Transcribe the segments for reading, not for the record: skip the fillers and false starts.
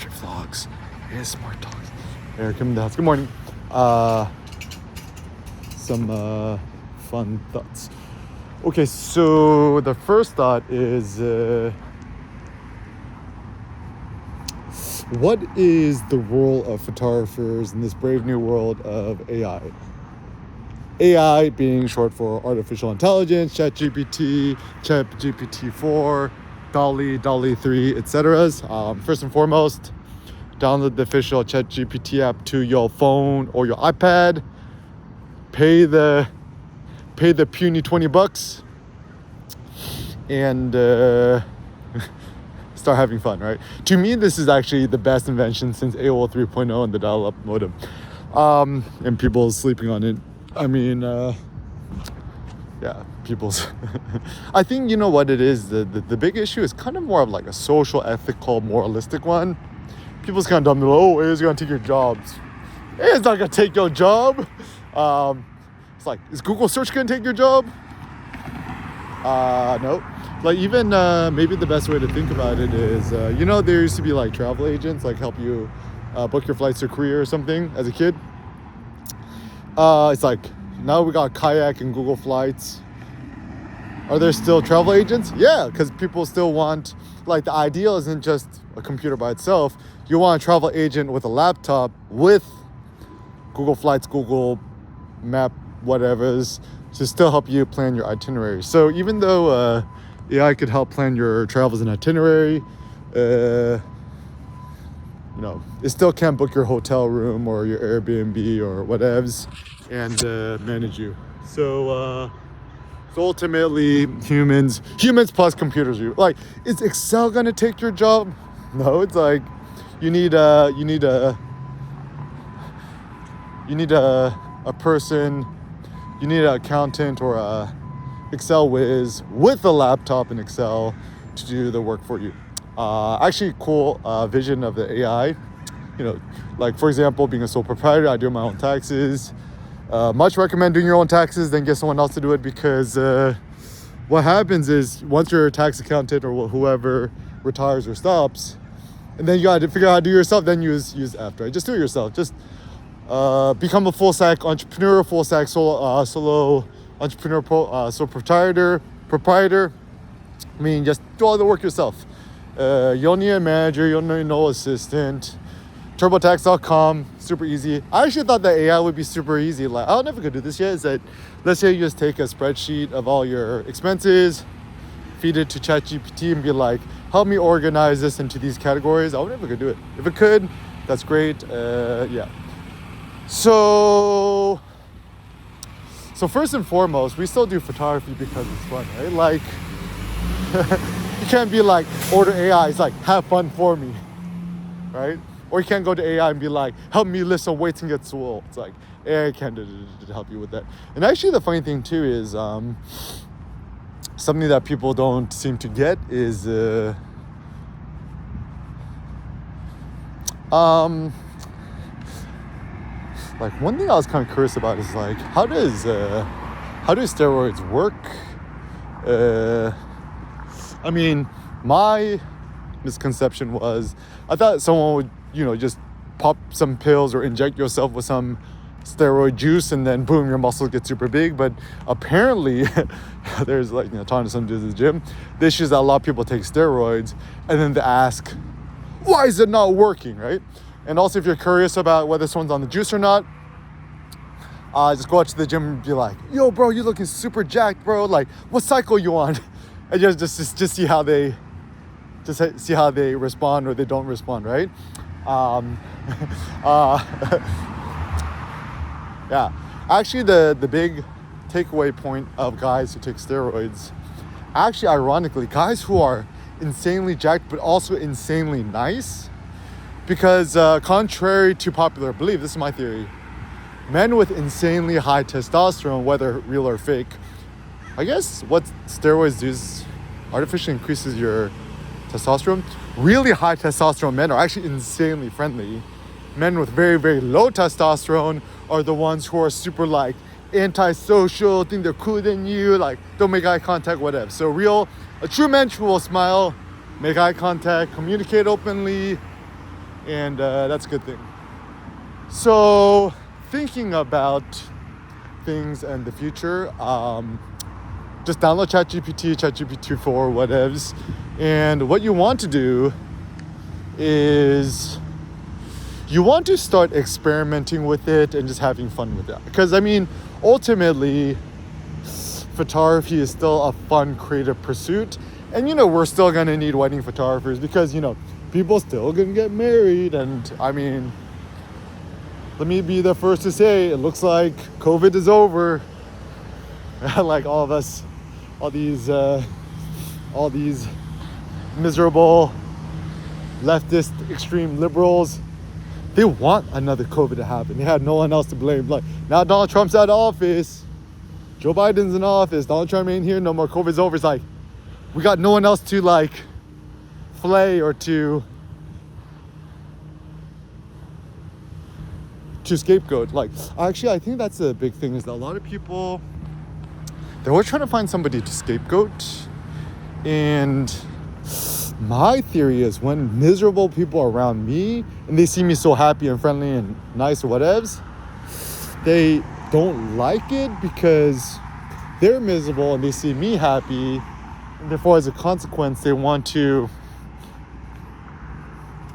Street vlogs, ASMR talks. Eric in the house. Good morning. Some fun thoughts. Okay, so the first thought is, what is the role of photographers in this brave new world of AI? AI being short for artificial intelligence, ChatGPT, ChatGPT 4, DALL-E, DALL-E 3, etc. First and foremost, download the official ChatGPT app to your phone or your iPad. Pay the puny $20 and start having fun, right? To me, this is actually the best invention since AOL 3.0 and the dial-up modem. And people sleeping on it. I mean, people's. I think you know what it is. The big issue is kind of more of like a social, ethical, moralistic one. People's kind of dumb. Oh, it's gonna take your jobs. It's not gonna take your job. It's like, is Google search gonna take your job? No. Like even maybe the best way to think about it is, there used to be like travel agents, like help you book your flights to Korea or something as a kid. It's like now we got Kayak and Google Flights. Are there still travel agents? Yeah, because people still want, like, the ideal isn't just a computer by itself. You want a travel agent with a laptop with Google Flights, Google Map, whatever's, to still help you plan your itinerary. So even though AI could help plan your travels and itinerary, it still can't book your hotel room or your Airbnb or whatevs and manage you. So ultimately, humans plus computers. Like, is Excel gonna take your job? No, it's like you need a person, you need an accountant or a Excel whiz with a laptop and Excel to do the work for you. Actually, cool vision of the AI. Like for example, being a sole proprietor, I do my own taxes. Much recommend doing your own taxes than get someone else to do it, because what happens is once your tax accountant or whoever retires or stops, and then you got to figure out how to do it yourself, then use after. Just do it yourself. Just become a full stack entrepreneur, full stack solo entrepreneur, sole proprietor. I mean, just do all the work yourself. You don't need a manager, you don't need no assistant. TurboTax.com, super easy. I actually thought that AI would be super easy. Like, I'll never could do this yet. Is that, let's say you just take a spreadsheet of all your expenses, feed it to ChatGPT and be like, help me organize this into these categories. I would never could do it. If it could, that's great. Yeah. So first and foremost, we still do photography because it's fun, right? Like, you can't be like, order AI. It's like, have fun for me, right? Or you can't go to AI and be like, help me lift some weights and get swole. It's like, AI can't help you with that. And actually the funny thing too is, something that people don't seem to get is, like one thing I was kind of curious about is like, how do steroids work? I mean, my misconception was, I thought someone would, just pop some pills or inject yourself with some steroid juice and then boom, your muscles get super big. But apparently there's like, talking to some dudes at the gym, the issue is that a lot of people take steroids and then they ask, why is it not working, right? And also if you're curious about whether someone's on the juice or not, just go out to the gym and be like, yo bro, you looking super jacked, bro. Like, what cycle you on? And just see how they respond or they don't respond, right? Yeah. Actually, the big takeaway point of guys who take steroids, actually, ironically, guys who are insanely jacked but also insanely nice, because contrary to popular belief, this is my theory, men with insanely high testosterone, whether real or fake, I guess what steroids do is artificially increases your testosterone. Really high testosterone men are actually insanely friendly. Men with very, very low testosterone are the ones who are super like antisocial, think they're cooler than you, like don't make eye contact, whatever. So a true man will smile, make eye contact, communicate openly, and that's a good thing. So thinking about things in the future, just download ChatGPT 4, whatevs, and what you want to do is you want to start experimenting with it and just having fun with it. Because I mean, ultimately, photography is still a fun, creative pursuit. And we're still gonna need wedding photographers because people still gonna get married. And I mean, let me be the first to say, it looks like COVID is over. Like all of us, all these miserable leftist extreme liberals, they want another COVID to happen. They had no one else to blame. Like, now Donald Trump's out of office, Joe Biden's in office, Donald Trump ain't here no more, COVID's over. It's like, we got no one else to flay or to scapegoat. Like, actually, I think that's a big thing, is that a lot of people, they're always trying to find somebody to scapegoat. And my theory is, when miserable people are around me and they see me so happy and friendly and nice or whatevs, they don't like it because they're miserable and they see me happy, and therefore as a consequence they want to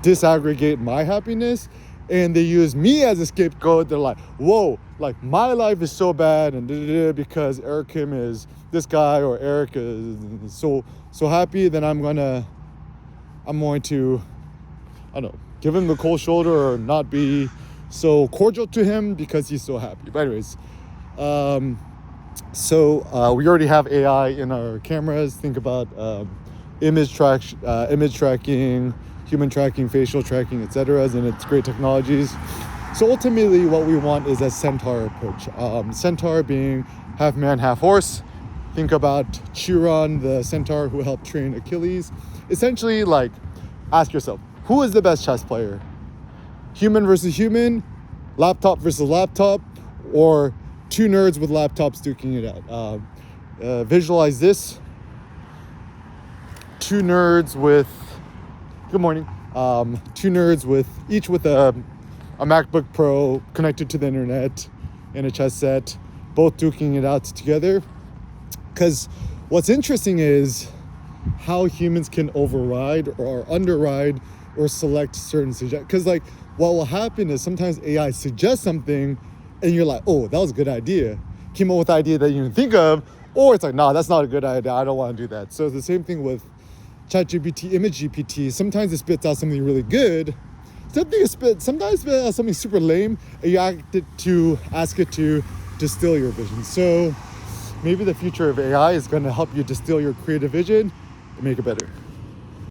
disaggregate my happiness, and they use me as a scapegoat. They're like, whoa, like my life is so bad and because Eric Kim is this guy, or Eric is so happy, then I'm going to, I don't know, give him the cold shoulder or not be so cordial to him because he's so happy. But anyways, so we already have AI in our cameras. Think about image tracking, human tracking, facial tracking, etc. And it's great technologies. So ultimately what we want is a centaur approach. Centaur being half man, half horse. Think about Chiron, the centaur who helped train Achilles. Essentially, like, ask yourself, who is the best chess player? Human versus human, laptop versus laptop, or two nerds with laptops duking it out? Visualize this. Two nerds with, good morning. Two nerds with each with a MacBook Pro connected to the internet and a chess set, both duking it out together. Because what's interesting is how humans can override or underride or select certain suggestions. Because like, what will happen is sometimes AI suggests something and you're like, oh, that was a good idea. Came up with an idea that you didn't think of, or it's like, nah, that's not a good idea. I don't want to do that. So it's the same thing with ChatGPT, Image GPT. Sometimes it spits out something really good. Sometimes it spits out something super lame, and you ask it to distill your vision. So maybe the future of AI is going to help you distill your creative vision and make it better.